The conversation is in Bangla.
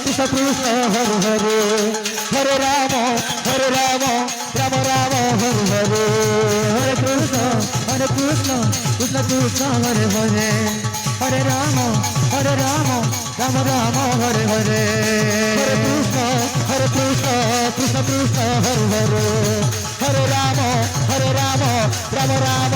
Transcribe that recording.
কৃষ্ণ কৃষ্ণ হরে হরে হরে রাম রাম রাম হরে হরে হরে কৃষ্ণ কৃষ্ণ কৃষ্ণ হরে হরে হরে রাম রাম রাম হরে হরে হরে কৃষ্ণ কৃষ্ণ কৃষ্ণ হরে হরে হরে রাম রাম রাম